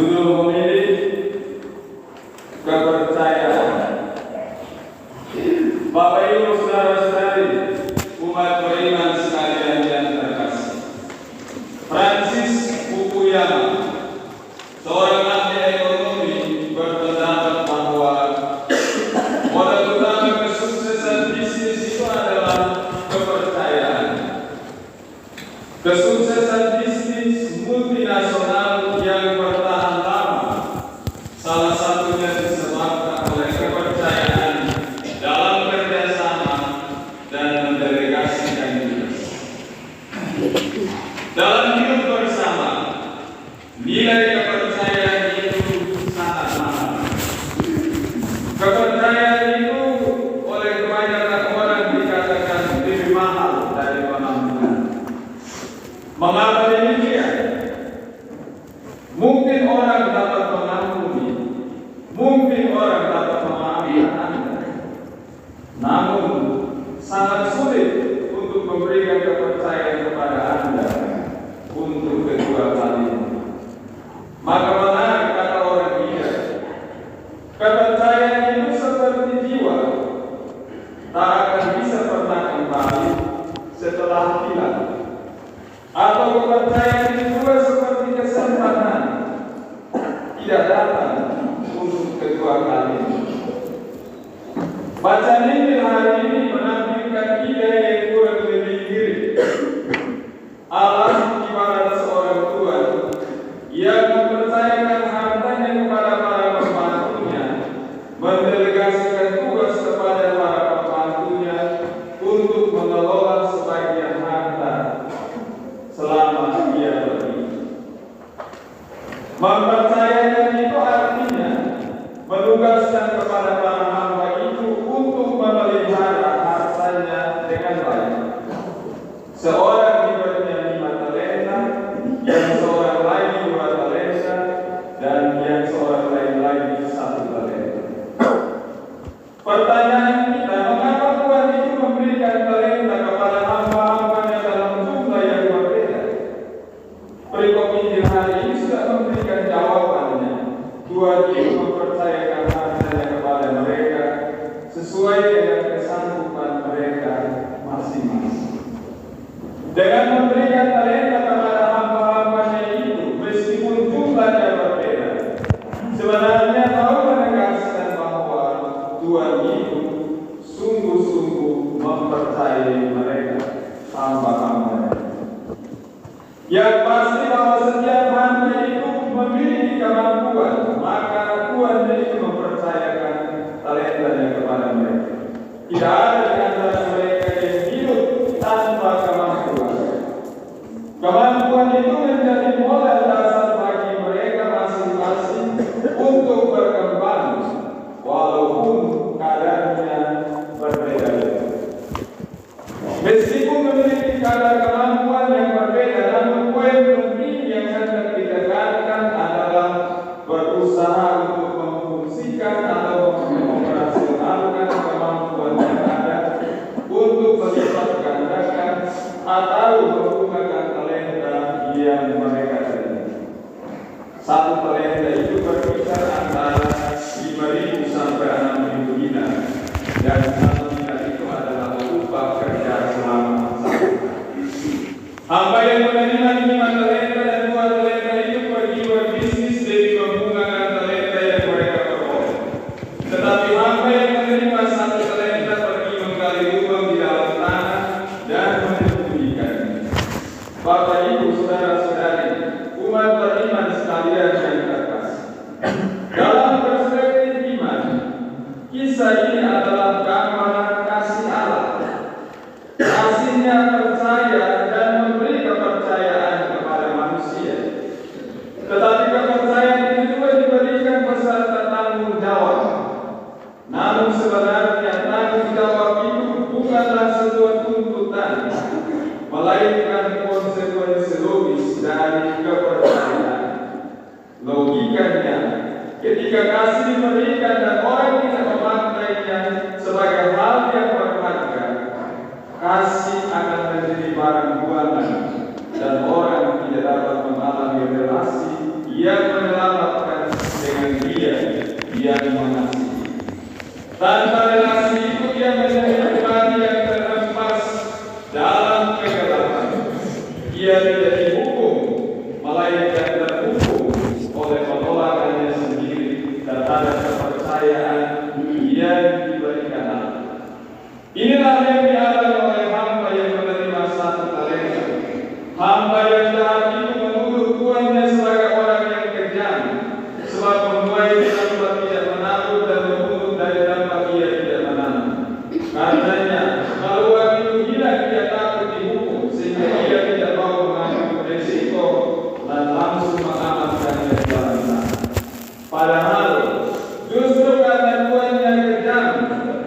Judul memilih kepercayaan. Bapak Ibu saudara-saudari, umat beriman sekalian yang terkasih, Francis Fukuyama, seorang ahli ekonomi, berpendapat bahwa modal utama kesuksesan bisnis itu adalah kepercayaan. Kesuksesan bisnis multinasional yang bertahan lama salah satunya disebabkan oleh kepercayaan dalam kerjasama dan mendelegasikan tugas. Dalam hidup bersama, nilai kepercayaan itu sangat mahal. Kepercayaan itu oleh kebanyakan orang dikatakan lebih mahal dari penampilan. Mengapa demikian? Mungkin orang dapat mengampuni, mungkin orang dapat memaafkan Anda, namun sangat sulit untuk memberikan kepercayaan kepada Anda untuk kedua kalinya. Maka menarik kata orang bijak, kepercayaan itu seperti jiwa, tak akan bisa pernah kembali setelah hilang. Atau kepercayaan itu juga seperti kesempatan, tidak datang untuk kedua kalinya. Bacaan Injil hari ini menampilkan ide yang kurang lebih mirip. Allah ibarat seorang tuan yang mempercayakan hartanya kepada para pembantunya, mendelegasikan tugas kepada para pembantunya untuk mengelola sebagian harta selama dia pergi. Mempercayakan itu artinya menugaskan kepada para hamba itu untuk memelihara hartanya dengan baik. Seorang diberinya 5 talenta, yang seorang lain 2 talenta, dan yang seorang lain lagi 1 talenta. Pertanyaan kita, mengapa Tuhan itu memberikan talenta kepada hamba-hambanya dalam jumlah yang berbeda? Perikop Injil hari ini sudah memberikan jawabannya. Tuhan itu mempercayakan hartanya kepada mereka sesuai dengan kesanggupan mereka masing-masing. Dengan memberikan talenta kepada hamba-hambanya itu, meskipun jumlahnya berbeda, sebenarnya mau menegaskan bahwa Tuhan itu sungguh-sungguh mempercayai mereka, hamba-hambanya. Yang pasti bahwa setiap hamba itu memiliki kemampuan, maka Tuhan itu mempercayakan talentanya kepada mereka. Tidak ada di antara mereka yang hidup tanpa kemampuan. Kemampuan itu menjadi modal dasar bagi mereka masing-masing untuk berkembang, walaupun kadarnya berbeda-beda. Meskipun memiliki kadar kemampuan yang berbeda, namun poin penting yang hendak ditekankan adalah berusaha untuk memfungsikan atau mengoperasionalkan kemampuan yang ada untuk melipat gandakan atau menggunakan talenta yang mereka terima. 1 talenta itu berkisar antara 5.000 sampai 6.000 dinar, dan 1 dinar itu adalah upah kerja selama 1 tahun. Hamba yang menerima 5 talenta dan 2 talenta itu pergi berbisnis demi menggunakan talenta yang mereka peroleh. Tetapi hamba yang menerima 1 talenta pergi menggali lubang di dalam tanah dan menyembunyikannya. Bapak Ibu saudara-saudari, umat beriman sekalian yang terkasih, dalam perspektif iman, kisah ini adalah gambaran kasih Allah. Kasihnya percaya dan memberi kepercayaan kepada manusia. Tetapi kepercayaan itu juga diberikan beserta tanggung jawab. Namun sebenarnya tanggung jawab itu bukanlah sebuah tuntutan, melainkan konsekuensi logis dari kepercayaan. Logikanya, ketika kasih diberikan dan orang tidak memaknainya sebagai hal yang berharga, kasih akan menjadi barang buangan dan orang tidak dapat mengalami relasi yang menyelamatkan dengan Dia yang mengasihi. Tanpa relasi itu dia menjadi pribadi yang terhempas dalam kegelapan. Ia tidak dihukum, melainkan terhukum oleh penolakannya sendiri terhadap kepercayaan yang diberikan Allah. Inilah yang dialami oleh hamba yang menerima satu talenta. Hamba yang jahat itu menuduh tuannya sebagai orang yang kejam, sebab menuai di tempat tidak menabur dan memungut dari tempat ia tidak menanam. Karenanya, kalau uang itu hilang, dia takut dihukum, sehingga ia tidak mau mengambil risiko dan langsung mengamalkannya di dalam sana. Padahal, justru karena tuannya kejam,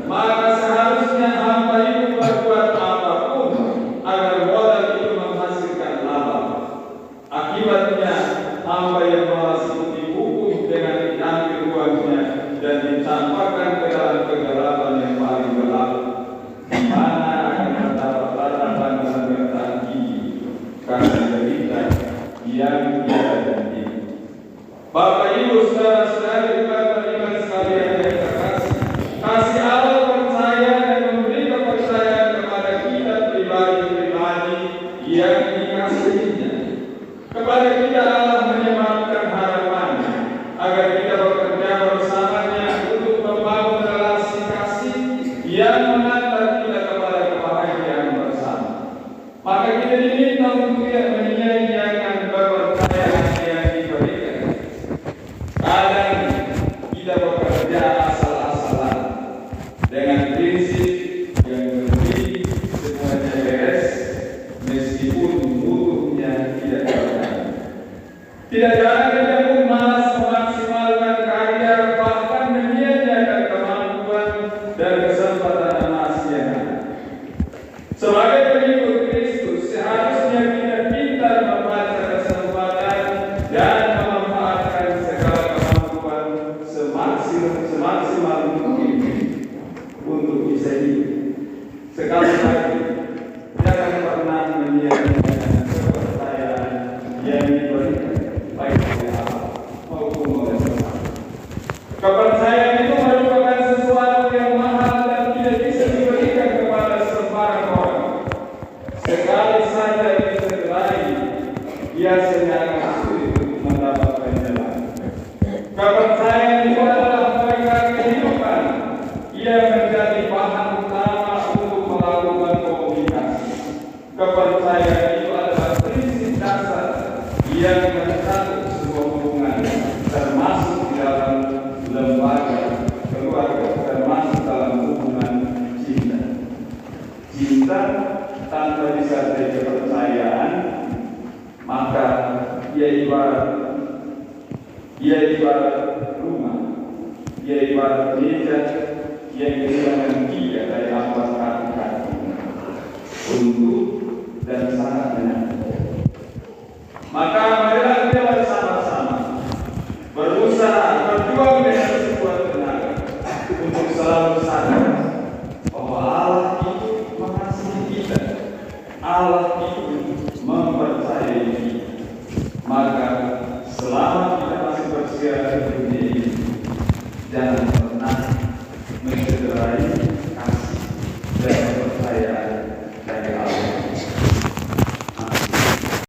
maka seharusnya hamba itu berbuat apapun agar modal itu menghasilkan laba. Akibatnya, hamba yang malas itu dihukum dengan diambil uangnya dan dicampakkan ke dalam kegelapan yang paling gelap, di mana akan terdapat ratapan dan gertakan gigi karena derita yang tiada henti. Bapak Ibu saudara-saudari bukan beriman sekalian yang terkasih, kasih Allah percaya dan memberi kepercayaan kepada kita pribadi-pribadi yang dikasihinya. Kepada kita Allah menyematkan harapan agar kita bekerja bersamanya untuk membangun relasi kasih yang mengantar kita kepada kebahagiaan bersama. Maka kita diminta untuk tidak menyia-nyiakan kepercayaan yang diberikan. Kadang kita bekerja asal-asalan dengan prinsip yang penting semuanya beres meskipun mutunya tidak berjalan. Tidak jarang kita pun malas memaksimalkan karya, bahkan menyia-nyiakan kemampuan dan kesempatan emas yang ada. Sebagai pengikut Kristus, seharusnya kita pintar membaca kesempatan dan memanfaatkan segala kemampuan semaksimal mungkin untuk bisa hidup. Sekali lagi, jangan pernah menyia-nyiakan kepercayaan yang diberikan baik oleh Allah maupun oleh sesama. Kepercayaan itu merupakan sesuatu yang mahal dan tidak bisa diberikan kepada sembarang orang. Sekali saja dicederai, biasanya akan sulit untuk mendapatkannya. Kepercayaan itu adalah mereka kehidupan. Ia menjadi bahan utama untuk melakukan komunikasi. Kepercayaan itu adalah prinsip dasar yang mencatut sebuah hubungan, termasuk di dalam lembaga keluarga, termasuk dalam hubungan cinta. Cinta tanpa disertai kepercayaan, maka ia ibarat rumah, ia ibarat meja yang kehilangan tiga dari empat kaki, untuk dan sangat menyenangkan. Maka marilah kita bersama-sama berusaha berjuang dengan sekuat tenaga untuk selalu sadar bahwa Allah itu mengasihi kita, Allah itu mempercayai kita. Maka